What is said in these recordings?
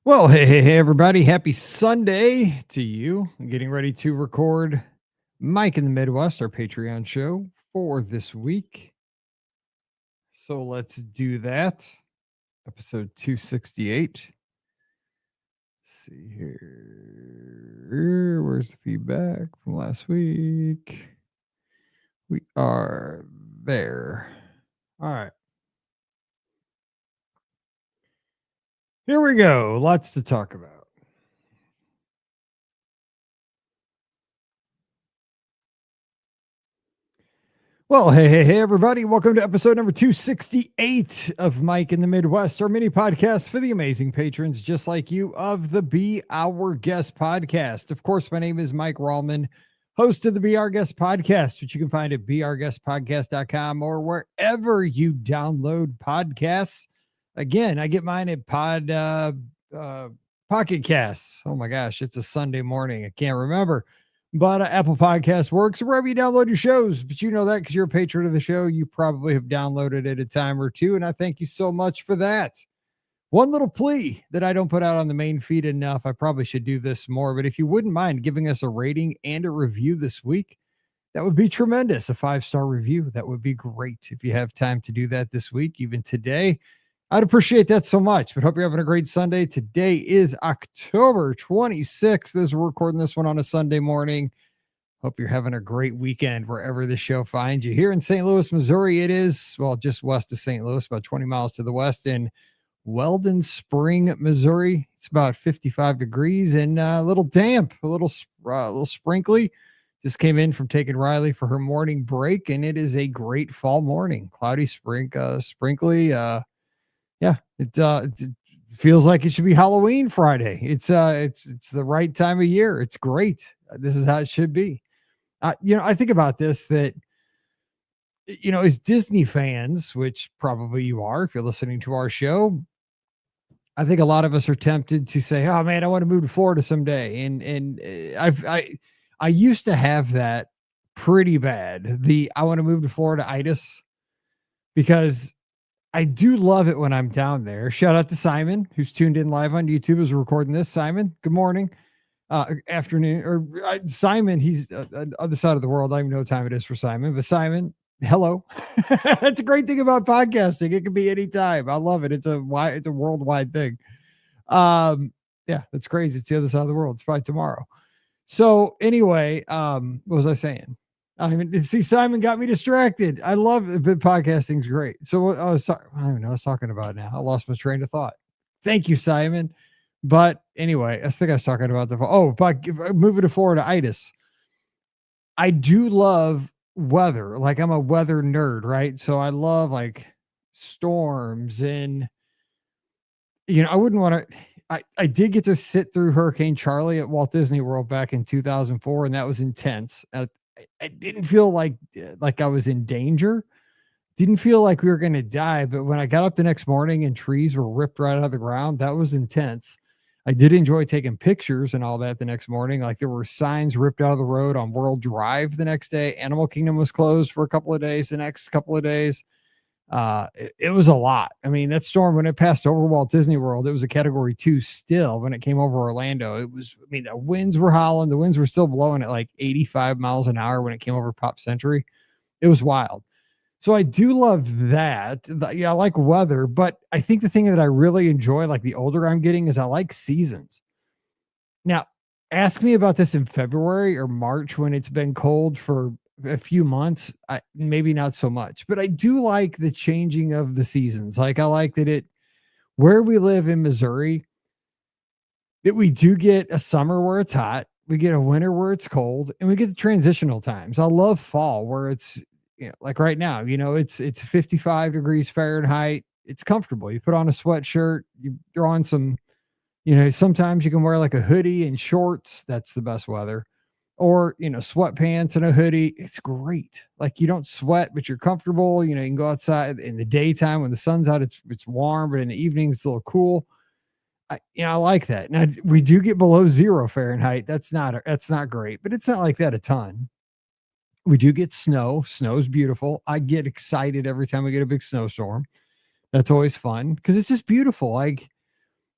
Well, hey, everybody. Happy Sunday to you. I'm getting ready to record Mike in the Midwest, our Patreon show for this week. So let's do that. Episode 268. Let's see here. Where's the feedback from last week? We are there. All right. Here we go. Lots to talk about. Well, hey, everybody. Welcome to episode number 268 of Mike in the Midwest, our mini podcast for the amazing patrons just like you of the Be Our Guest podcast. Of course, my name is Mike Rallman, host of the Be Our Guest podcast, which you can find at beourguestpodcast.com or wherever you download podcasts. Again, I get mine at Pocket Casts. Oh my gosh, it's a Sunday morning. I can't remember. But Apple Podcast works wherever you download your shows. But you know that because you're a patron of the show. You probably have downloaded it a time or two. And I thank you so much for that. One little plea that I don't put out on the main feed enough. I probably should do this more. But if you wouldn't mind giving us a rating and a review this week, that would be tremendous. A 5-star review. That would be great. If you have time to do that this week, even today, I'd appreciate that so much. But hope you're having a great Sunday. Today is October 26th as we're recording this one on a Sunday morning. Hope you're having a great weekend wherever the show finds you. Here in St. Louis, Missouri, it is, well, just west of St. Louis, about 20 miles to the west in Weldon Spring, Missouri. It's about 55 degrees and a little damp, a little sprinkly. Just came in from taking Riley for her morning break, and it is a great fall morning. Cloudy, sprinkly. Yeah, it feels like it should be Halloween Friday. It's the right time of year. It's great. This is how it should be. I think about this that as Disney fans, which probably you are if you're listening to our show, I think a lot of us are tempted to say, "Oh man, I want to move to Florida someday." And I used to have that pretty bad. I want to move to Florida itis because I do love it when I'm down there. Shout out to Simon, who's tuned in live on YouTube as we're recording this. Simon, good morning, afternoon, or Simon. He's on the other side of the world. I don't even know what time it is for Simon, but Simon, hello. That's a great thing about podcasting. It can be anytime. I love it. It's a worldwide thing. Yeah, that's crazy. It's the other side of the world. It's probably tomorrow. So anyway, what was I saying? I mean, see, Simon got me distracted. I love it, but podcasting's great. So what I don't know what I was talking about now. I lost my train of thought. Thank you, Simon. But anyway, I think I was talking about moving to Florida itis. I do love weather. Like I'm a weather nerd, right? So I love like storms and I wouldn't want to. I did get to sit through Hurricane Charlie at Walt Disney World back in 2004, and that was intense. I didn't feel like I was in danger. Didn't feel like we were going to die, but when I got up the next morning and trees were ripped right out of the ground, that was intense. I did enjoy taking pictures and all that the next morning. Like there were signs ripped out of the road on World Drive the next day. Animal Kingdom was closed for a couple of days. The next couple of days, it was a lot. I mean, that storm, when it passed over Walt Disney World, it was a category 2 still. When it came over Orlando, the winds were howling. The winds were still blowing at like 85 miles an hour when it came over Pop Century. It was wild. So I do love that. Yeah, I like weather, but I think the thing that I really enjoy, like the older I'm getting, is I like seasons. Now, ask me about this in February or March when it's been cold for a few months. Maybe not so much, but I do like the changing of the seasons. Like I like that where we live in Missouri, that we do get a summer where it's hot, we get a winter where it's cold, and we get the transitional times. I love fall where it's like right now, it's 55 degrees Fahrenheit. It's comfortable. You put on a sweatshirt, you throw on some, sometimes you can wear like a hoodie and shorts. That's the best weather. Or, sweatpants and a hoodie. It's great. Like you don't sweat, but you're comfortable. You can go outside in the daytime when the sun's out, it's warm, but in the evening it's a little cool. I like that. Now we do get below 0 Fahrenheit. That's not great, but it's not like that a ton. We do get snow. Snow's beautiful. I get excited every time we get a big snowstorm. That's always fun because it's just beautiful. Like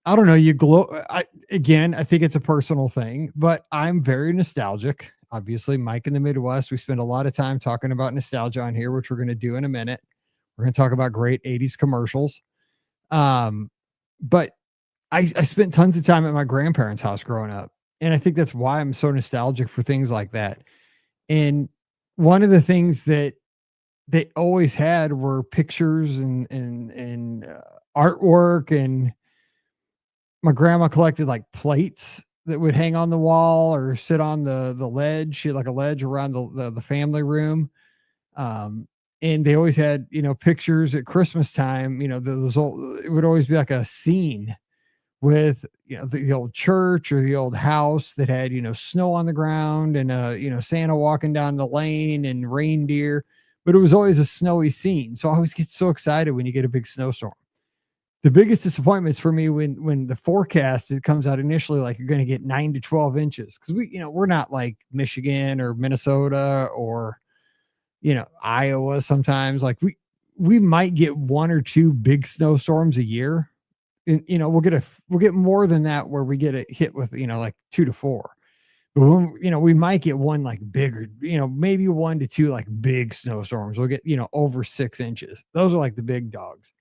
I don't know, you glow I think it's a personal thing, but I'm very nostalgic. Obviously, Mike in the Midwest, we spend a lot of time talking about nostalgia on here, which we're gonna do in a minute. We're gonna talk about great 80s commercials. Um, but I spent tons of time at my grandparents' house growing up, and I think that's why I'm so nostalgic for things like that. And one of the things that they always had were pictures and artwork, and my grandma collected like plates that would hang on the wall or sit on the ledge. She had like a ledge around the family room. Um, and they always had, pictures at Christmas time, those old, it would always be like a scene with, the old church or the old house that had, snow on the ground and, Santa walking down the lane and reindeer, but it was always a snowy scene. So I always get so excited when you get a big snowstorm. The biggest disappointments for me when the forecast it comes out initially like you're going to get 9 to 12 inches, because we're not like Michigan or Minnesota or Iowa. Sometimes like we might get one or two big snowstorms a year, and we'll get more than that where we get it hit with like 2 to 4. But when, we might get one like bigger, maybe 1 to 2 like big snowstorms. We'll get over 6 inches. Those are like the big dogs.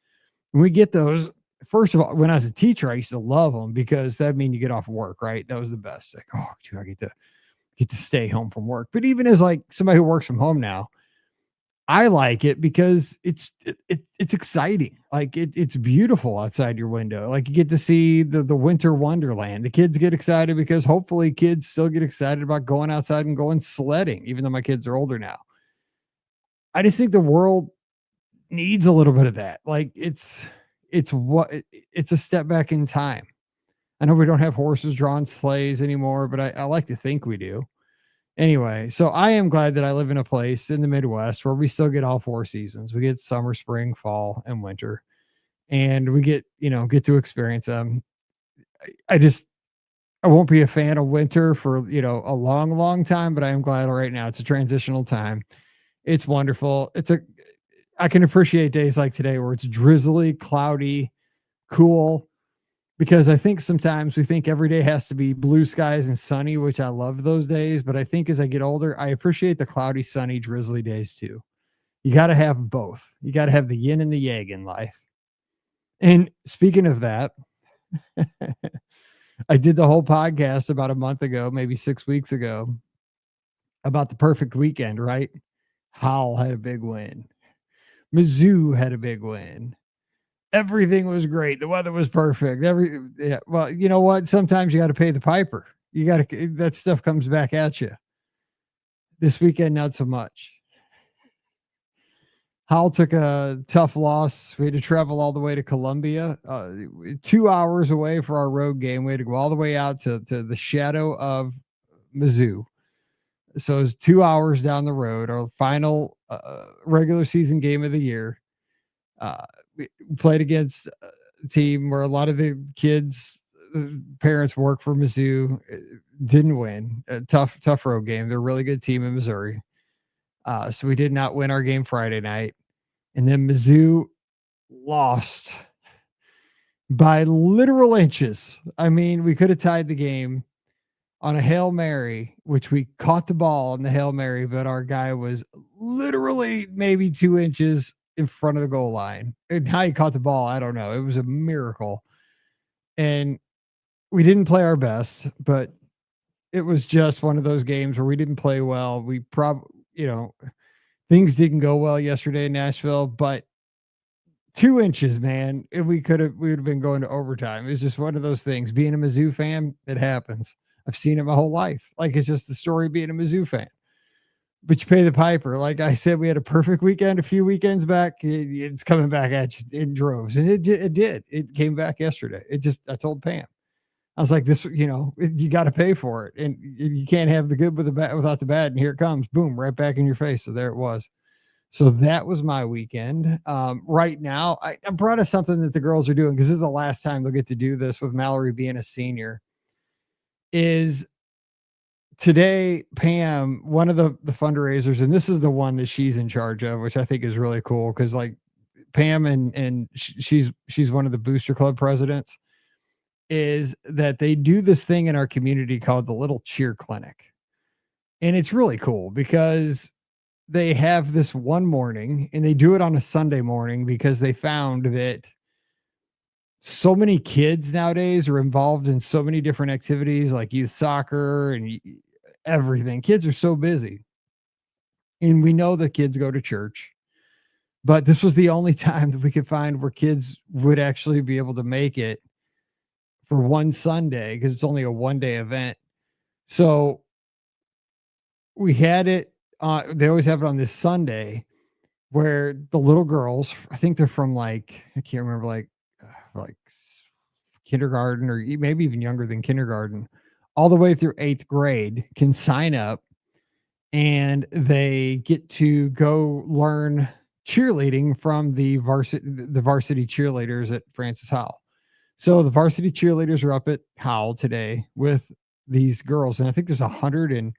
When we get those, first of all, when I was a teacher, I used to love them because that mean you get off work, right? That was the best. Like, oh, dude, I get to stay home from work. But even as like somebody who works from home now, I like it because it's exciting. Like it's beautiful outside your window. Like you get to see the winter wonderland. The kids get excited because hopefully kids still get excited about going outside and going sledding, even though my kids are older now. I just think the world needs a little bit of that. Like it's a step back in time. I know we don't have horses drawn sleighs anymore, but I like to think we do. Anyway, so I am glad that I live in a place in the Midwest where we still get all 4 seasons. We get summer, spring, fall, and winter, and we get to experience them. I just I won't be a fan of winter for a long, long time, but I am glad right now it's a transitional time. It's wonderful. I can appreciate days like today where it's drizzly, cloudy, cool, because I think sometimes we think every day has to be blue skies and sunny, which I love those days. But I think as I get older, I appreciate the cloudy, sunny, drizzly days too. You got to have both. You got to have the yin and the yang in life. And speaking of that, I did the whole podcast about a month ago, maybe 6 weeks ago, about the perfect weekend, right? Howell had a big win. Mizzou had a big win. Everything was great. The weather was perfect. Yeah. Well, you know what? Sometimes you got to pay the piper. You got to that stuff comes back at you. This weekend, not so much. Howell took a tough loss. We had to travel all the way to Columbia, 2 hours away for our road game. We had to go all the way out to the shadow of Mizzou. So it was 2 hours down the road. Our final regular season game of the year. We played against a team where a lot of the kids' parents work for Mizzou. Didn't win. A tough road game. They're a really good team in Missouri. So we did not win our game Friday night. And then Mizzou lost by literal inches. I mean, we could have tied the game on a Hail Mary, which we caught the ball on the Hail Mary, but our guy was literally maybe 2 inches in front of the goal line. And how he caught the ball, I don't know. It was a miracle. And we didn't play our best, but it was just one of those games where we didn't play well. We probably, things didn't go well yesterday in Nashville, but 2 inches, man, and we would have been going to overtime. It's just one of those things. Being a Mizzou fan, it happens. I've seen it my whole life. Like it's just the story of being a Mizzou fan. But you pay the piper. Like I said, we had a perfect weekend a few weekends back. It's coming back at you in droves, and it did. It came back yesterday. I told Pam, I was like, this, you got to pay for it, and you can't have the good with the bad without the bad. And here it comes, boom, right back in your face. So there it was. So that was my weekend. Right now, I brought us something that the girls are doing because this is the last time they'll get to do this with Mallory being a senior. Is today, Pam, one of the fundraisers, and this is the one that she's in charge of, which I think is really cool because like Pam and she's one of the Booster Club presidents. is that they do this thing in our community called the Little Cheer Clinic. And it's really cool because they have this one morning and they do it on a Sunday morning because they found that so many kids nowadays are involved in so many different activities like youth soccer and everything. Kids are so busy. And we know that kids go to church, but this was the only time that we could find where kids would actually be able to make it for one Sunday because it's only a 1 day event. So we had it, they always have it on this Sunday where the little girls, I think they're from like, I can't remember, kindergarten or maybe even younger than kindergarten, all the way through 8th grade can sign up and they get to go learn cheerleading from the varsity cheerleaders at Francis Howell. So the varsity cheerleaders are up at Howell today with these girls, and I think there's 100 and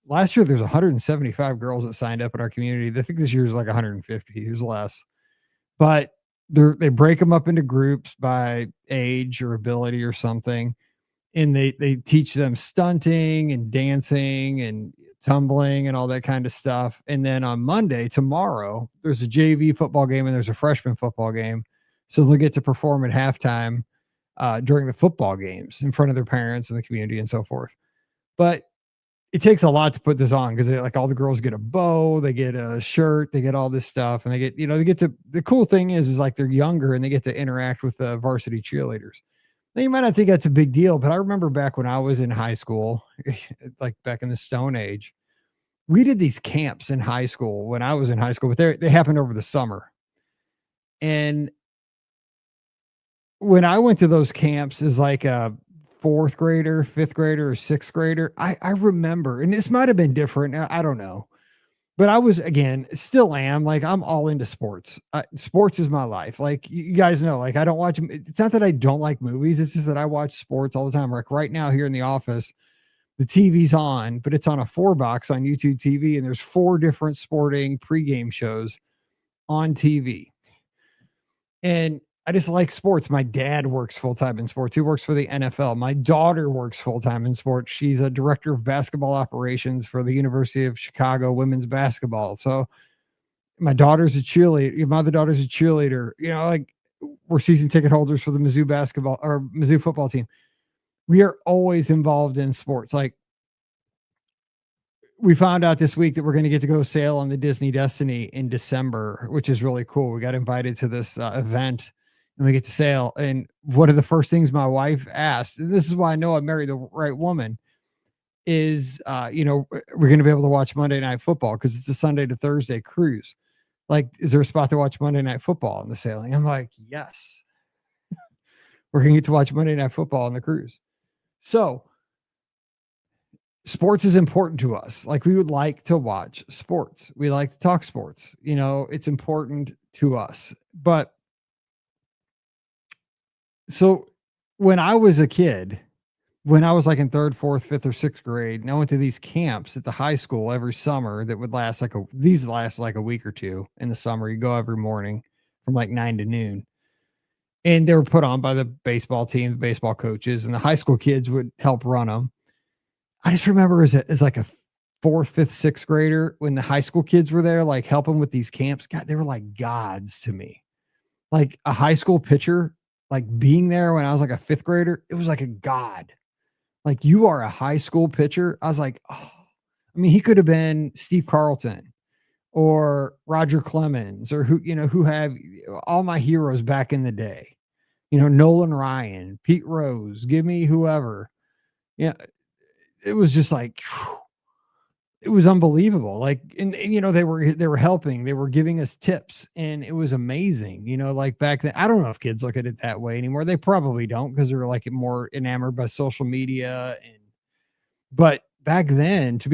last year there's 175 girls that signed up in our community. I think this year is like 150. There's less, but they break them up into groups by age or ability or something, and they teach them stunting and dancing and tumbling and all that kind of stuff. And then on Monday, tomorrow, there's a JV football game and there's a freshman football game, so they'll get to perform at halftime during the football games in front of their parents and the community and so forth. But it takes a lot to put this on because like all the girls get a bow, they get a shirt, they get all this stuff, and they get to, the cool thing is like they're younger and they get to interact with the varsity cheerleaders. Now, you might not think that's a big deal, but I remember back when I was in high school, like back in the Stone Age, we did these camps in high school when I was in high school, but they happened over the summer. And when I went to those camps as like a fourth grader, fifth grader, or sixth grader, I remember, and this might have been different. I don't know. But I was, again, still am, like, I'm all into sports. Sports is my life. Like, you guys know, like, I don't watch them. It's not that I don't like movies. It's just that I watch sports all the time. Like right now here in the office, the TV's on, but it's on a 4 box on YouTube TV, and there's 4 different sporting pregame shows on TV. And I just like sports. My dad works full time in sports. He works for the NFL. My daughter works full time in sports. She's a director of basketball operations for the University of Chicago women's basketball. So my daughter's a cheerleader. My other daughter's a cheerleader. Like we're season ticket holders for the Mizzou basketball or Mizzou football team. We are always involved in sports. Like we found out this week that we're going to get to go sail on the Disney Destiny in December, which is really cool. We got invited to this event and we get to sail. And one of the first things my wife asked, and this is why I know I married the right woman, is, we're going to be able to watch Monday Night Football because it's a Sunday to Thursday cruise. Like, is there a spot to watch Monday Night Football on the sailing? I'm like, yes, we're going to get to watch Monday Night Football on the cruise. So sports is important to us. Like we would like to watch sports. We like to talk sports. It's important to us. But so when I was a kid, when I was like in 3rd, 4th, 5th, or 6th grade, and I went to these camps at the high school every summer that would last these last like a week or two in the summer. You go every morning from like 9 to noon. And they were put on by the baseball team, the baseball coaches, and the high school kids would help run them. I just remember as like a 4th, 5th, 6th grader, when the high school kids were there, like helping with these camps, God, they were like gods to me. Like a high school pitcher, like being there when I was like a 5th grader, it was like a god. Like, you are a high school pitcher. I was like, oh, I mean, he could have been Steve Carlton or Roger Clemens or who have all my heroes back in the day. Nolan Ryan, Pete Rose, give me whoever. Yeah. It was just like, whew, it was unbelievable. Like, and they were helping, they were giving us tips, and it was amazing. Like back then, I don't know if kids look at it that way anymore. They probably don't because they're like more enamored by social media. But back then, to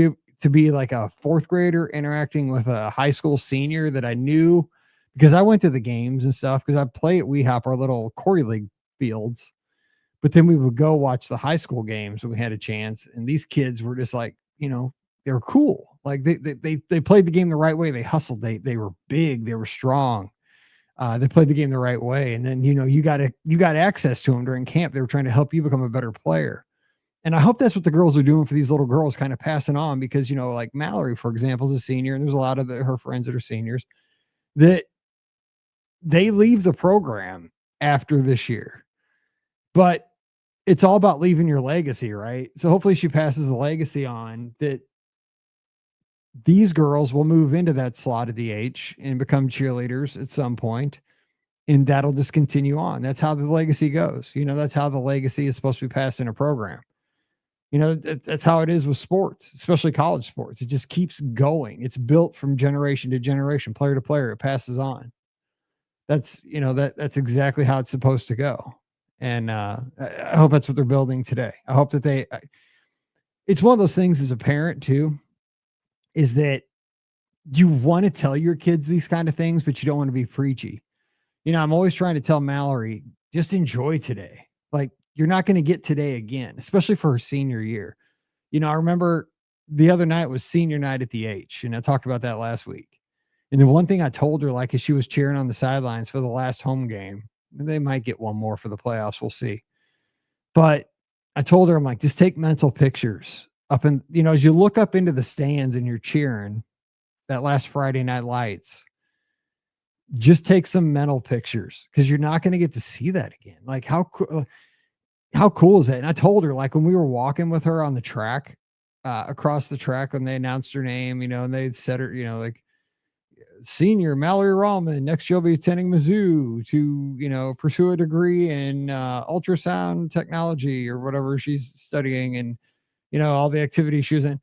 be like a 4th grader interacting with a high school senior that I knew, because I went to the games and stuff, because I play at WeHop, our little Corey League fields. But then we would go watch the high school games when we had a chance. And these kids were just like, they were cool. Like they played the game the right way. They hustled. They were big. They were strong. They played the game the right way. And then, you got access to them during camp. They were trying to help you become a better player. And I hope that's what the girls are doing for these little girls, kind of passing on, because, like Mallory, for example, is a senior, and there's a lot of her friends that are seniors that they leave the program after this year. But it's all about leaving your legacy, right? So hopefully she passes the legacy on, that these girls will move into that slot at DH and become cheerleaders at some point, and that'll just continue on. That's how the legacy goes. That's how the legacy is supposed to be passed in a program. That's how it is with sports, especially college sports. It just keeps going. It's built from generation to generation, player to player. It passes on. That's exactly how it's supposed to go. And I hope that's what they're building today. I hope that it's one of those things as a parent too, is that you want to tell your kids these kind of things, but you don't want to be preachy. I'm always trying to tell Mallory, just enjoy today. Like, you're not going to get today again, especially for her senior year. I remember the other night was senior night at the H, and I talked about that last week. And the one thing I told her, like, as she was cheering on the sidelines for the last home game, they might get one more for the playoffs. We'll see. But I told her, I'm like, just take mental pictures up in, as you look up into the stands and you're cheering that last Friday night lights, just take some mental pictures, because you're not going to get to see that again. Like, how cool is that? And I told her, like, when we were walking with her on the track, across the track, when they announced her name, and they said her, like, senior Mallory Rallman, next you'll be attending Mizzou to, pursue a degree in ultrasound technology or whatever she's studying, and, all the activities she was in.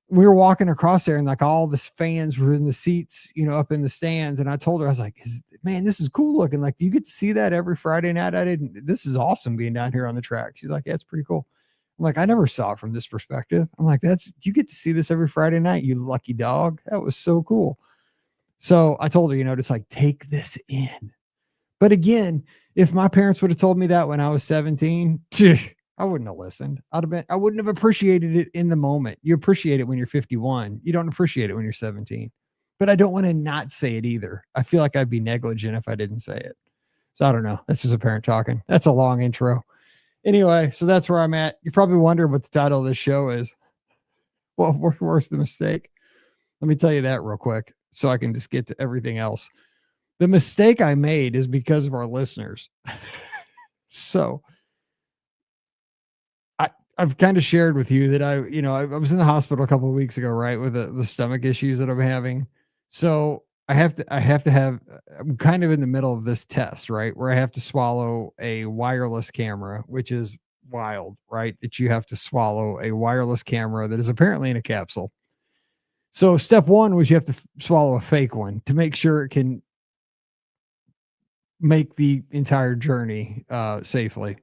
We were walking across there, and like all the fans were in the seats, up in the stands. And I told her, I was like, man, this is cool looking. Like, do you get to see that every Friday night? This is awesome being down here on the track. She's like, yeah, it's pretty cool. I'm like, I never saw it from this perspective. I'm like, you get to see this every Friday night, you lucky dog. That was so cool. So I told her, just like, take this in. But again, if my parents would have told me that when I was 17, I wouldn't have listened. I wouldn't have appreciated it in the moment. You appreciate it when you're 51. You don't appreciate it when you're 17. But I don't want to not say it either. I feel like I'd be negligent if I didn't say it. So I don't know. That's just a parent talking. That's a long intro. Anyway, so that's where I'm at. You're probably wondering what the title of this show is. Well, where's the mistake? Let me tell you that real quick, so I can just get to everything else. The mistake I made is because of our listeners. So I've kind of shared with you that I was in the hospital a couple of weeks ago, right, with the stomach issues that I'm having. So I'm kind of in the middle of this test, right, where I have to swallow a wireless camera, which is wild, right? That you have to swallow a wireless camera that is apparently in a capsule. So step one was you have to swallow a fake one to make sure it can make the entire journey safely.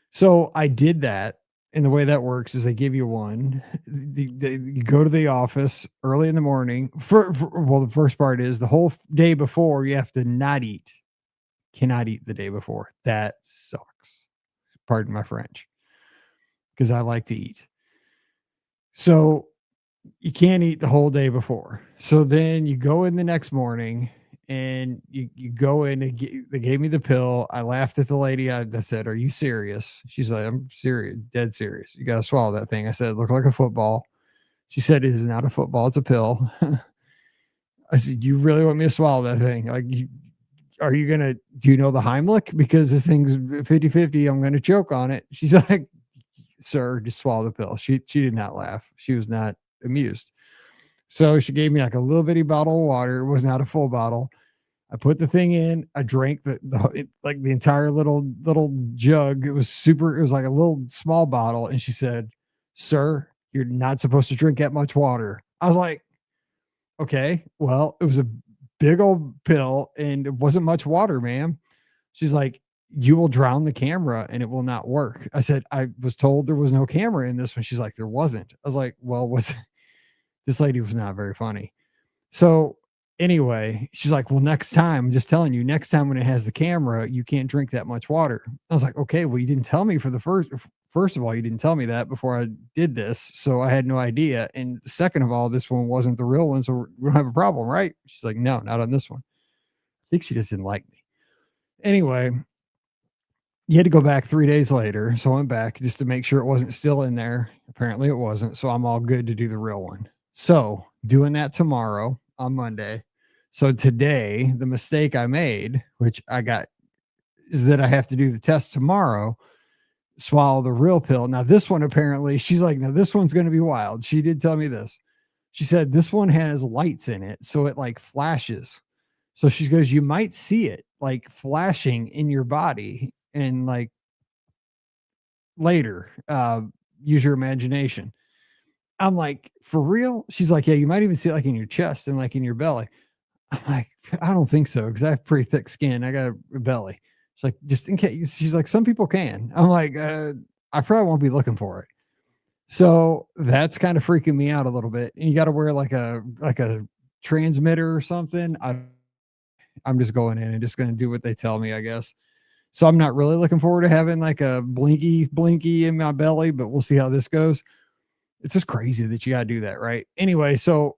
So I did that. And the way that works is they give you one. You go to the office early in the morning. Well, the first part is the whole day before you have to not eat. Cannot eat the day before. That sucks. Pardon my French. Because I like to eat. So you can't eat the whole day before. So then you go in the next morning and you go in and they gave me the pill. I laughed at the lady. I said, "Are you serious?" She's like, "I'm serious, dead serious. You got to swallow that thing." I said, "It looked like a football." She said, "It is not a football. It's a pill." I said, "You really want me to swallow that thing? Like, do you know the Heimlich? Because this thing's 50-50. I'm going to choke on it." She's like, "Sir, just swallow the pill." She did not laugh. She was not amused. So she gave me like a little bitty bottle of water. It was not a full bottle. I put the thing in. I drank the entire little jug. It was like a little small bottle. And she said, "Sir, you're not supposed to drink that much water." I was like, "Okay, well, it was a big old pill and it wasn't much water, ma'am." She's like, "You will drown the camera and it will not work." I said, "I was told there was no camera in this one." She's like, "There wasn't." I was like, "Well, this lady was not very funny." So anyway, she's like, "Well, next time, I'm just telling you, next time when it has the camera, you can't drink that much water." I was like, "Okay, well, you didn't tell me first of all, you didn't tell me that before I did this. So I had no idea. And second of all, this one wasn't the real one. So we don't have a problem, right?" She's like, "No, not on this one." I think she just didn't like Anyway, you had to go back 3 days later, so I went back just to make sure it wasn't still in there. Apparently, it wasn't, so I'm all good to do the real one. So, doing that tomorrow on Monday. So, today, the mistake I made, which I got, is that I have to do the test tomorrow, swallow the real pill. Now, this one apparently, she's like, "Now, this one's gonna be wild." She did tell me this. She said, "This one has lights in it, so it, like, flashes." So she goes, "You might see it, like, flashing in your body and, like, later, use your imagination." I'm like, "For real?" She's like, "Yeah, you might even see it, like, in your chest and, like, in your belly." I'm like, "I don't think so because I have pretty thick skin. I got a belly." She's like, "Just in case." She's like, "Some people can." I'm like, I probably won't be looking for it." So that's kind of freaking me out a little bit. And you got to wear like a transmitter or something. I'm just going in and just going to do what they tell me, I guess. So I'm not really looking forward to having like a blinky in my belly, but we'll see how this goes. It's just crazy that you got to do that, right? Anyway, so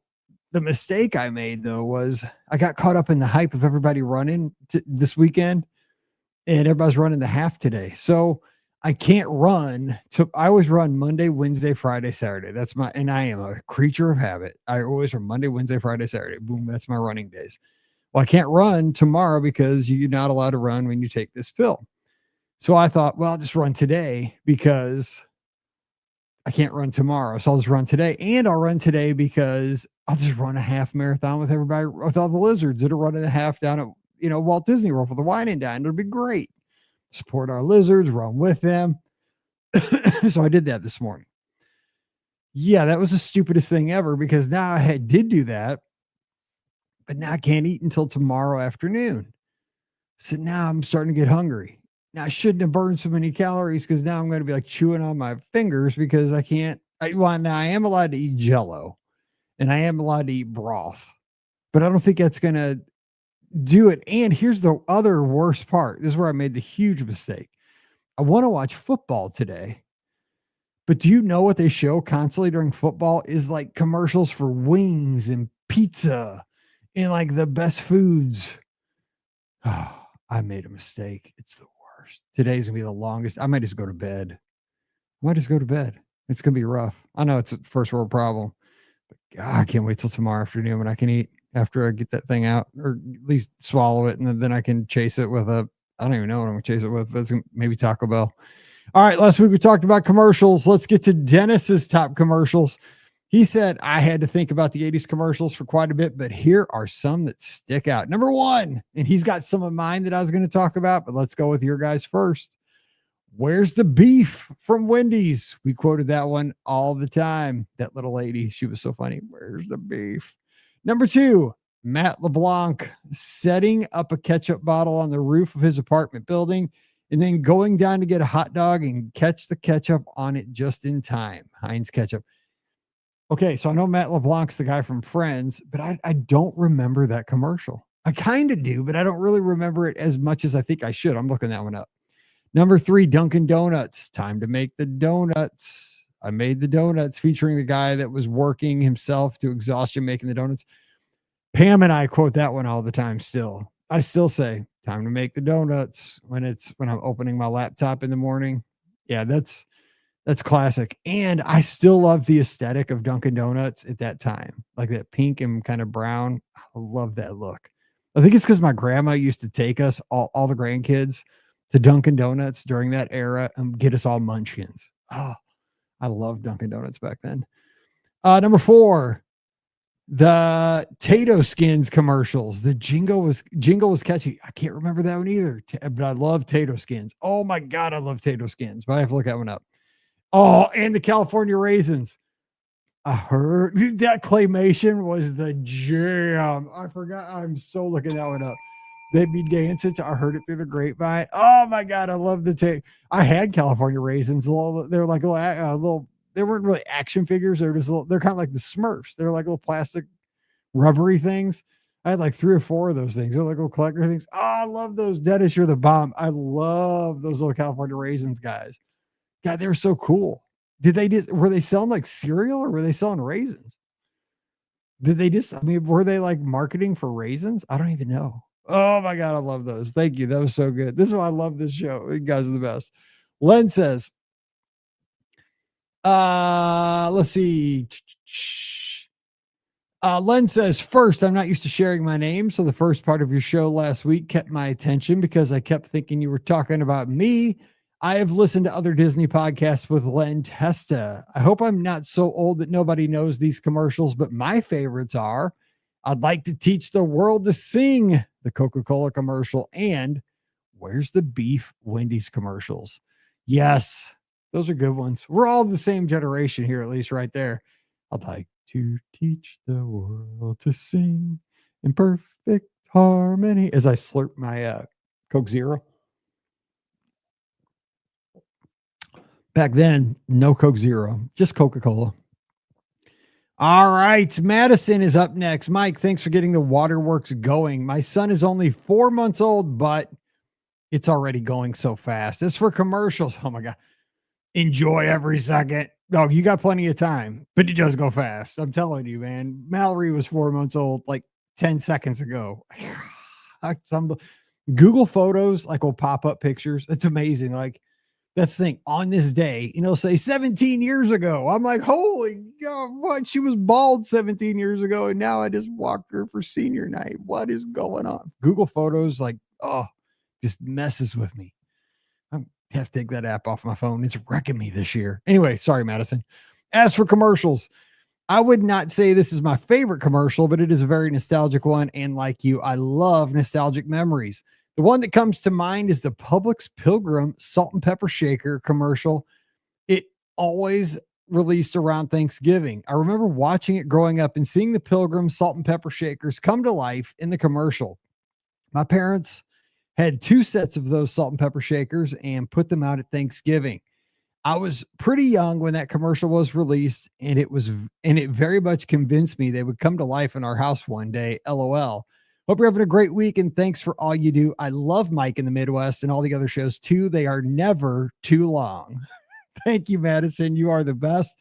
the mistake I made though was I got caught up in the hype of everybody running this weekend, and everybody's running the half today. So I can't run. So I always run Monday, Wednesday, Friday, Saturday. That's my, and I am a creature of habit. I always run Monday, Wednesday, Friday, Saturday. Boom. That's my running days. Well, I can't run tomorrow because you're not allowed to run when you take this pill. So I thought, well, I'll just run today because I can't run tomorrow. So I'll just run today. And I'll run today because I'll just run a half marathon with everybody, with all the lizards that are running a half down at, Walt Disney World for the wine and dine. It'll be great. Support our lizards, run with them. So I did that this morning. Yeah, that was the stupidest thing ever because now did do that, but now I can't eat until tomorrow afternoon. So now I'm starting to get hungry. Now I shouldn't have burned so many calories because now I'm going to be like chewing on my fingers because I can't. Well, now I am allowed to eat Jello and I am allowed to eat broth, but I don't think that's going to do it. And here's the other worst part. This is where I made the huge mistake. I want to watch football today, but do you know what they show constantly during football is like commercials for wings and pizza and like the best foods. Oh, I made a mistake. It's the worst. Today's gonna be the longest. I might just go to bed. I might just go to bed. It's gonna be rough. I know it's a first world problem, but God, I can't wait till tomorrow afternoon when I can eat after I get that thing out, or at least swallow it, and then I can chase it with a. I don't even know what I'm gonna chase it with, but it's maybe Taco Bell. All right, last week we talked about commercials. Let's get to Dennis's top commercials. He said, I had to think about the 80s commercials for quite a bit, but here are some that stick out. Number one, and he's got some of mine that I was going to talk about, but let's go with your guys first. Where's the beef from Wendy's? We quoted that one all the time. That little lady, she was so funny. Where's the beef? Number two, Matt LeBlanc setting up a ketchup bottle on the roof of his apartment building and then going down to get a hot dog and catch the ketchup on it just in time. Heinz ketchup. Okay, so I know Matt LeBlanc's the guy from Friends, but I don't remember that commercial. I kind of do, but I don't really remember it as much as I think I should. I'm looking that one up. Number three, Dunkin' Donuts. Time to make the donuts. I made the donuts featuring the guy that was working himself to exhaustion making the donuts. Pam and I quote that one all the time still. I still say, time to make the donuts when I'm opening my laptop in the morning. Yeah, that's classic. And I still love the aesthetic of Dunkin' Donuts at that time, like that pink and kind of brown. I love that look. I think it's because my grandma used to take us, all the grandkids, to Dunkin' Donuts during that era and get us all munchkins. Oh, I love Dunkin' Donuts back then. Number four, the Tato Skins commercials. The jingle was catchy. I can't remember that one either, but I love Tato Skins. Oh my God, I love Tato Skins, but I have to look that one up. Oh, and the California raisins. I heard that claymation was the jam. I forgot. I'm so looking that one up. They'd be dancing to I heard it through the grapevine. Oh my God. I love the tape. I had California raisins. They're like little, they weren't really action figures. They're just they're kind of like the Smurfs. They're like little plastic rubbery things. I had like 3 or 4 of those things. They're like little collector things. Oh, I love those. Dennis, you're the bomb. I love those little California raisins guys. God, they were so cool. Were they selling like cereal or were they selling raisins? Were they like marketing for raisins? I don't even know. Oh my God, I love those. Thank you. That was so good. This is why I love this show. You guys are the best. Len says, let's see. Len says, first, I'm not used to sharing my name. So the first part of your show last week kept my attention because I kept thinking you were talking about me. I have listened to other Disney podcasts with Len Testa. I hope I'm not so old that nobody knows these commercials, but my favorites are I'd like to teach the world to sing, the Coca-Cola commercial, and Where's the Beef Wendy's commercials. Yes, those are good ones. We're all the same generation here, at least right there. I'd like to teach the world to sing in perfect harmony as I slurp my Coke Zero. Back then, no Coke Zero, just Coca-Cola. All right, Madison is up next. Mike, thanks for getting the waterworks going. My son is only 4 months old, but it's already going so fast. As for commercials, oh my God, enjoy every second. No, you got plenty of time, but it does go fast. I'm telling you, man. Mallory was 4 months old like 10 seconds ago. Google Photos like will pop up pictures. It's amazing. Like that's the thing on this day, say 17 years ago. I'm like, holy God, what? She was bald 17 years ago. And now I just walked her for senior night. What is going on? Google Photos, like, just messes with me. I have to take that app off my phone. It's wrecking me this year. Anyway, sorry, Madison. As for commercials, I would not say this is my favorite commercial, but it is a very nostalgic one. And like you, I love nostalgic memories. The one that comes to mind is the Publix Pilgrim salt and pepper shaker commercial. It always released around Thanksgiving. I remember watching it growing up and seeing the Pilgrim salt and pepper shakers come to life in the commercial. My parents had 2 sets of those salt and pepper shakers and put them out at Thanksgiving. I was pretty young when that commercial was released, and it very much convinced me they would come to life in our house one day. LOL. Hope you're having a great week, and thanks for all you do. I love Mike in the Midwest and all the other shows too. They are never too long. Thank you, Madison. You are the best.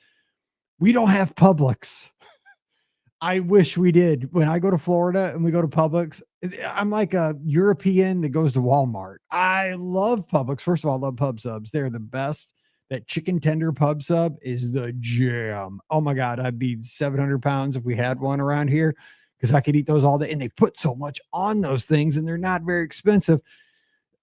We don't have Publix. I wish we did. When I go to Florida and we go to Publix, I'm like a European that goes to Walmart. I love Publix. First of all, I love pub subs. They're the best. That chicken tender pub sub is the jam. Oh my God. I'd be 700 pounds if we had one around here because I could eat those all day. And they put so much on those things and they're not very expensive.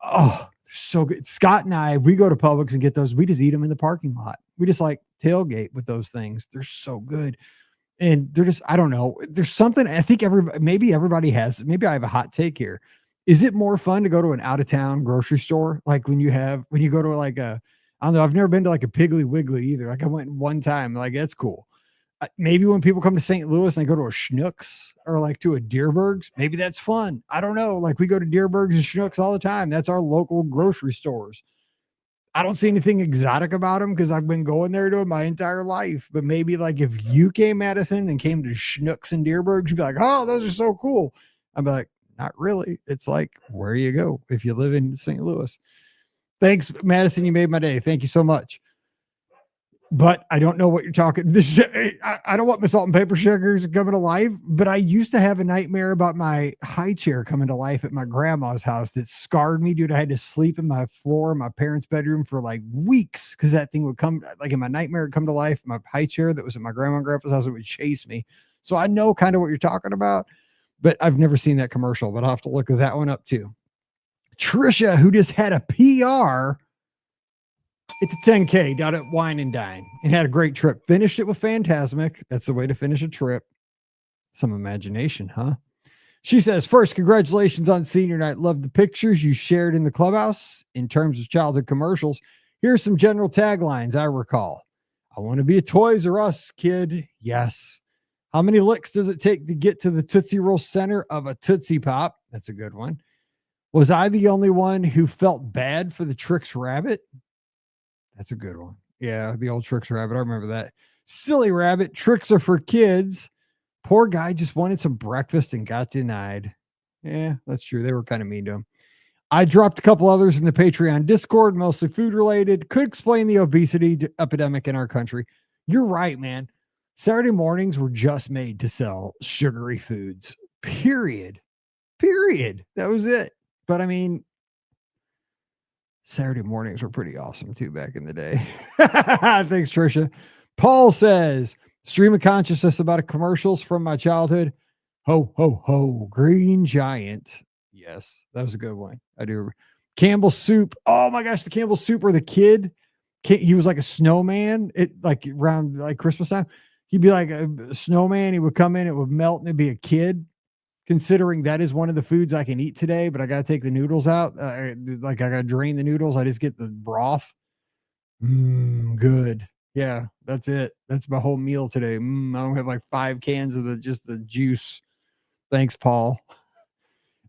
Oh, so good. Scott and I, we go to Publix and get those. We just eat them in the parking lot. We just like tailgate with those things. They're so good. And they're just, I don't know. There's something, I think maybe everybody has, maybe I have a hot take here. Is it more fun to go to an out of town grocery store? Like when you go to like I don't know, I've never been to like a Piggly Wiggly either. Like I went one time, like that's cool. Maybe when people come to St. Louis and they go to a Schnucks or like to a Deerberg's, maybe that's fun. I don't know. Like we go to Deerberg's and Schnucks all the time. That's our local grocery stores. I don't see anything exotic about them because I've been going there to my entire life. But maybe like if you came, Madison, and came to Schnucks and Deerbergs, you'd be like, oh, those are so cool. I'd be like, not really. It's like where you go if you live in St. Louis. Thanks, Madison. You made my day. Thank you so much. But I don't know what you're talking. I don't want my salt and pepper shakers coming to life, but I used to have a nightmare about my high chair coming to life at my grandma's house that scarred me, dude. I had to sleep in my floor in my parents' bedroom for like weeks because that thing would come, like in my nightmare, come to life. My high chair that was at my grandma and grandpa's house, it would chase me. So I know kind of what you're talking about, but I've never seen that commercial, but I'll have to look that one up too. Trisha, who just had a PR, it's a 10K down at Wine and Dine and had a great trip. Finished it with Fantasmic. That's the way to finish a trip. Some imagination, huh? She says, first, congratulations on senior night. Love the pictures you shared in the clubhouse in terms of childhood commercials. Here's some general taglines I recall. I want to be a Toys R Us kid. Yes. How many licks does it take to get to the Tootsie Roll center of a Tootsie Pop? That's a good one. Was I the only one who felt bad for the Trix Rabbit? That's a good one. Yeah, the old Trix Rabbit. I remember that. Silly Rabbit. Tricks are for kids. Poor guy just wanted some breakfast and got denied. Yeah, that's true. They were kind of mean to him. I dropped a couple others in the Patreon Discord, mostly food related. Could explain the obesity epidemic in our country. You're right, man. Saturday mornings were just made to sell sugary foods. Period. period. That was it. But I mean, Saturday mornings were pretty awesome too back in the day. Thanks, Trisha. Paul says, stream of consciousness about commercials from my childhood. Ho, ho, ho, Green Giant. Yes, that was a good one. I do. Campbell Soup. Oh my gosh, the Campbell Soup where the kid, he was like a snowman. It like around like Christmas time. He'd be like a snowman. He would come in, it would melt, and it'd be a kid. Considering that is one of the foods I can eat today, but I got to take the noodles out. Like I got to drain the noodles. I just get the broth. Good. Yeah, that's it. That's my whole meal today. I don't have like 5 cans of just the juice. Thanks, Paul.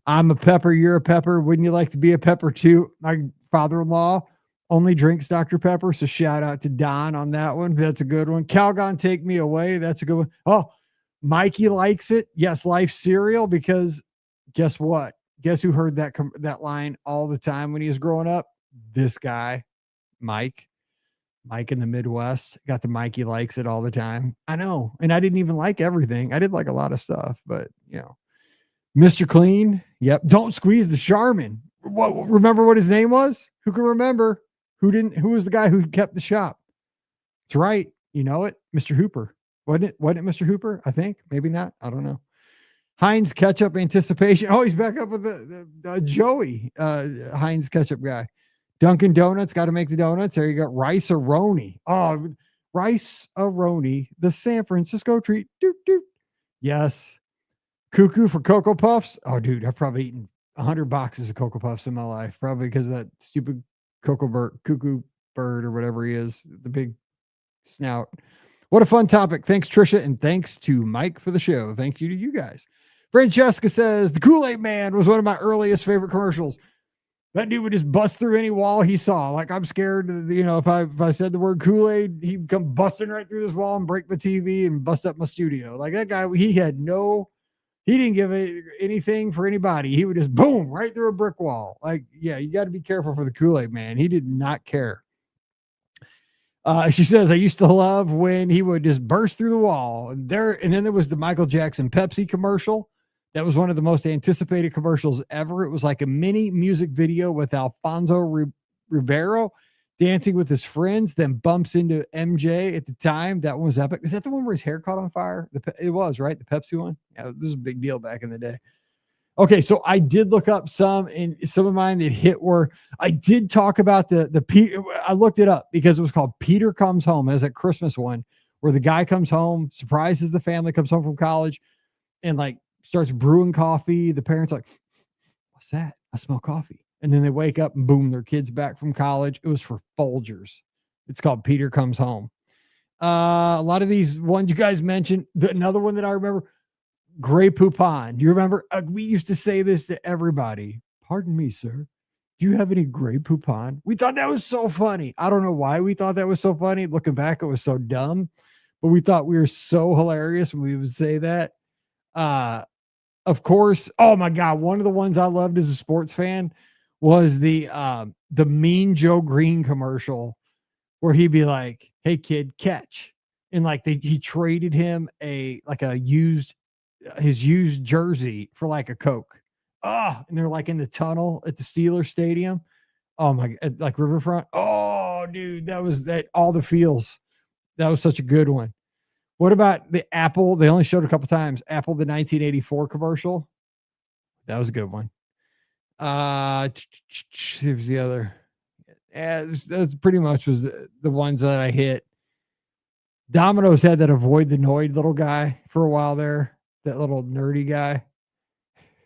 I'm a pepper. You're a pepper. Wouldn't you like to be a pepper too? My father-in-law only drinks Dr. Pepper. So shout out to Don on that one. That's a good one. Calgon, take me away. That's a good one. Oh, Mikey likes it. Yes, Life cereal, because guess what? Guess who heard that line all the time when he was growing up? This guy, Mike. Mike in the Midwest. Got the Mikey likes it all the time. I know. And I didn't even like everything. I did like a lot of stuff, but Mr. Clean. Yep. Don't squeeze the Charmin. Remember what his name was? Who can remember? Who was the guy who kept the shop? That's right. You know it. Mr. Hooper. Wasn't it Mr. Hooper? I think. Maybe not. I don't know. Heinz ketchup anticipation. Oh, he's back up with the Joey Heinz ketchup guy. Dunkin' Donuts, got to make the donuts. There you go. Rice-A-Roni. Oh, Rice-A-Roni, the San Francisco treat. Doot, doot. Yes. Cuckoo for Cocoa Puffs. Oh, dude, I've probably eaten 100 boxes of Cocoa Puffs in my life, probably because of that stupid cuckoo bird or whatever he is, the big snout. What a fun topic. Thanks, Trisha, and thanks to Mike for the show. Thank you to you guys. Francesca says, the Kool-Aid Man was one of my earliest favorite commercials. That dude would just bust through any wall he saw. Like, I'm scared, if I said the word Kool-Aid, he'd come busting right through this wall and break my TV and bust up my studio. Like, that guy, he didn't give anything for anybody. He would just boom right through a brick wall. Like, yeah, you got to be careful for the Kool-Aid Man. He did not care. She says, I used to love when he would just burst through the wall. And then there was the Michael Jackson Pepsi commercial. That was one of the most anticipated commercials ever. It was like a mini music video with Alfonso Ribeiro dancing with his friends, then bumps into MJ at the time. That one was epic. Is that the one where his hair caught on fire? It was, right? The Pepsi one? Yeah, this was a big deal back in the day. Okay, so I did look up some of mine that hit where I did talk about I looked it up because it was called Peter Comes Home. It was that Christmas one where the guy comes home, surprises the family, comes home from college, and like starts brewing coffee. The parents are like, what's that? I smell coffee. And then they wake up and boom, their kid's back from college. It was for Folgers. It's called Peter Comes Home. A lot of these ones you guys mentioned. Another one that I remember, Grey Poupon. Do you remember? We used to say this to everybody. Pardon me, sir. Do you have any Grey Poupon? We thought that was so funny. I don't know why we thought that was so funny. Looking back, it was so dumb. But we thought we were so hilarious when we would say that. Of course, oh my God, one of the ones I loved as a sports fan was the Mean Joe Green commercial where he'd be like, hey kid, catch. And like he traded him his used jersey for like a Coke. And they're like in the tunnel at the Steelers stadium. Oh my, like Riverfront. Oh dude, that all the feels. That was such a good one. What about the Apple? They only showed a couple times. Apple, the 1984 commercial. That was a good one. Here's the other. Yeah, that's pretty much was the ones that I hit. Domino's had that avoid the Noid little guy for a while there. That little nerdy guy.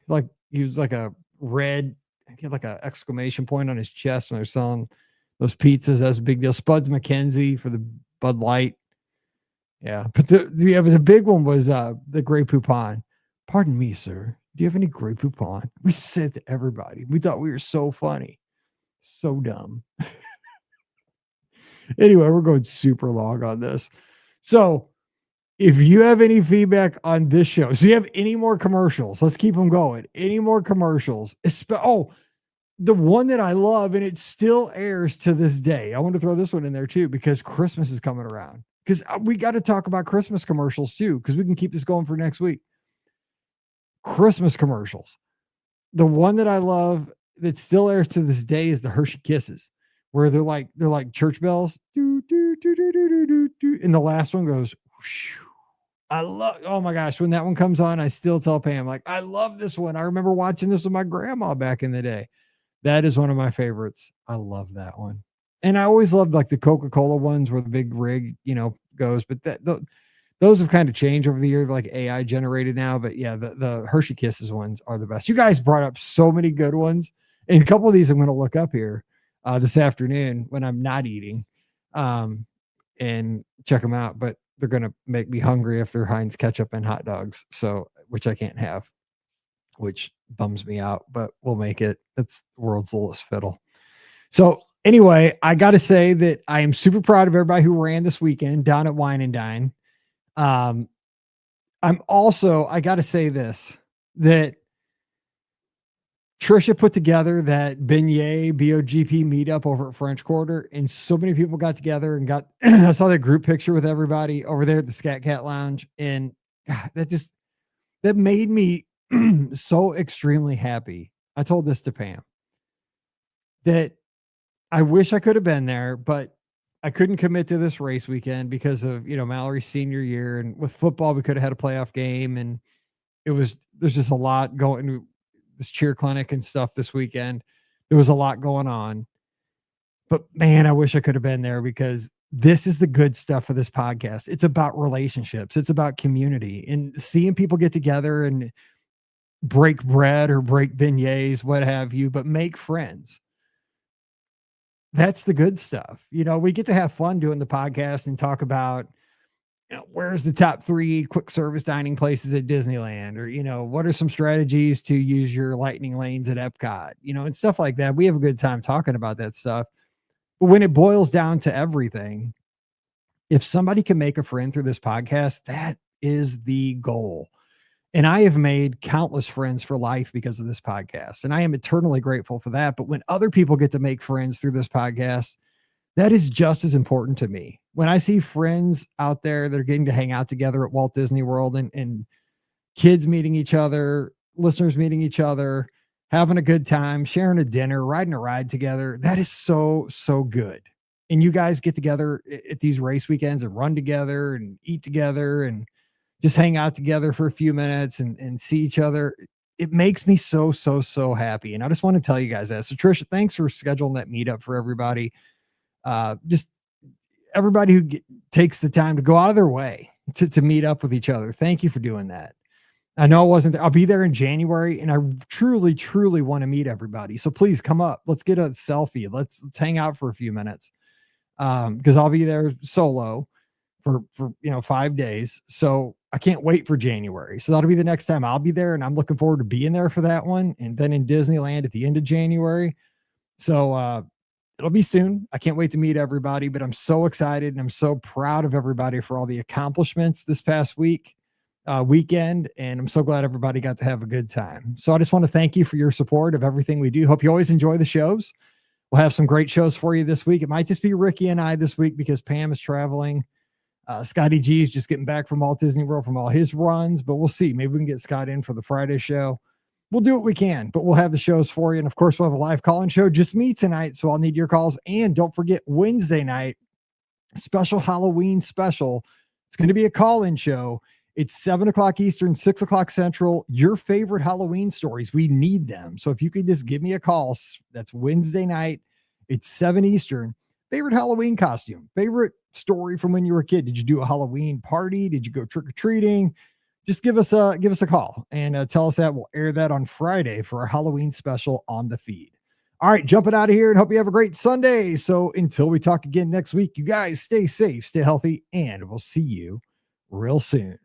Like he was like a red, he had like an exclamation point on his chest when they're selling those pizzas. That's a big deal. Spuds McKenzie for the Bud Light. Yeah, but the big one was the Grey Poupon. Pardon me, sir. Do you have any Grey Poupon? We said to everybody. We thought we were so funny. So dumb. Anyway, we're going super long on this. So if you have any feedback on this show, so you have any more commercials, let's keep them going. Any more commercials? The one that I love, and it still airs to this day. I want to throw this one in there too, because Christmas is coming around. Because we got to talk about Christmas commercials too, because we can keep this going for next week. Christmas commercials. The one that I love that still airs to this day is the Hershey Kisses, where they're like church bells. Do, do, do, do, do, do, do, do, and the last one goes. Whoosh. I love, oh my gosh, when that one comes on, I still tell Pam, like, I love this one. I remember watching this with my grandma back in the day. That is one of my favorites. I love that one. And I always loved like the Coca-Cola ones where the big rig, goes, but those have kind of changed over the years, like AI generated now. But yeah, the Hershey Kisses ones are the best. You guys brought up so many good ones. And a couple of these I'm going to look up here this afternoon when I'm not eating and check them out. But they're going to make me hungry if they're Heinz ketchup and hot dogs. So, which I can't have, which bums me out, but we'll make it. It's the world's littlest fiddle. So anyway, I got to say that I am super proud of everybody who ran this weekend down at Wine and Dine. I'm also, I got to say this, that Trisha put together that beignet BOGP meetup over at French Quarter, and so many people got together and I saw that group picture with everybody over there at the Scat Cat Lounge, and God, that made me so extremely happy. I told this to Pam that I wish I could have been there, but I couldn't commit to this race weekend because of, Mallory's senior year, and with football, we could have had a playoff game, and there's just a lot going, this cheer clinic and stuff this weekend. There was a lot going on, but man, I wish I could have been there because this is the good stuff for this podcast. It's about relationships. It's about community and seeing people get together and break bread or break beignets, what have you, but make friends. That's the good stuff. We get to have fun doing the podcast and talk about, where's the top 3 quick service dining places at Disneyland, or, what are some strategies to use your lightning lanes at Epcot, and stuff like that. We have a good time talking about that stuff. But when it boils down to everything, if somebody can make a friend through this podcast, that is the goal. And I have made countless friends for life because of this podcast. And I am eternally grateful for that. But when other people get to make friends through this podcast, that is just as important to me. When I see friends out there that are getting to hang out together at Walt Disney World and kids meeting each other, listeners meeting each other, having a good time, sharing a dinner, riding a ride together, that is so, so good. And you guys get together at these race weekends and run together and eat together and just hang out together for a few minutes and see each other. It makes me so, so, so happy. And I just want to tell you guys that. So Trisha, thanks for scheduling that meetup for everybody. Just everybody who takes the time to go out of their way to meet up with each other. Thank you for doing that. I know I wasn't there. I'll be there in January, and I truly, truly want to meet everybody. So please come up. Let's get a selfie. Let's hang out for a few minutes. Because I'll be there solo for 5 days. So I can't wait for January. So that'll be the next time I'll be there, and I'm looking forward to being there for that one. And then in Disneyland at the end of January. So it'll be soon. I can't wait to meet everybody, but I'm so excited and I'm so proud of everybody for all the accomplishments this past weekend. And I'm so glad everybody got to have a good time. So I just want to thank you for your support of everything we do. Hope you always enjoy the shows. We'll have some great shows for you this week. It might just be Ricky and I this week because Pam is traveling. Scotty G is just getting back from Walt Disney World from all his runs, but we'll see. Maybe we can get Scott in for the Friday show. We'll do what we can, but we'll have the shows for you. And of course, we'll have a live call-in show, just me tonight. So I'll need your calls. And don't forget Wednesday night, special Halloween special. It's going to be a call-in show. It's 7:00 Eastern, 6:00 Central. Your favorite Halloween stories. We need them. So if you could just give me a call, that's Wednesday night. It's 7 Eastern. Favorite Halloween costume, favorite story from when you were a kid. Did you do a Halloween party? Did you go trick-or-treating? Just give us a call and tell us that. We'll air that on Friday for our Halloween special on the feed. All right, jumping out of here and hope you have a great Sunday. So until we talk again next week, you guys stay safe, stay healthy, and we'll see you real soon.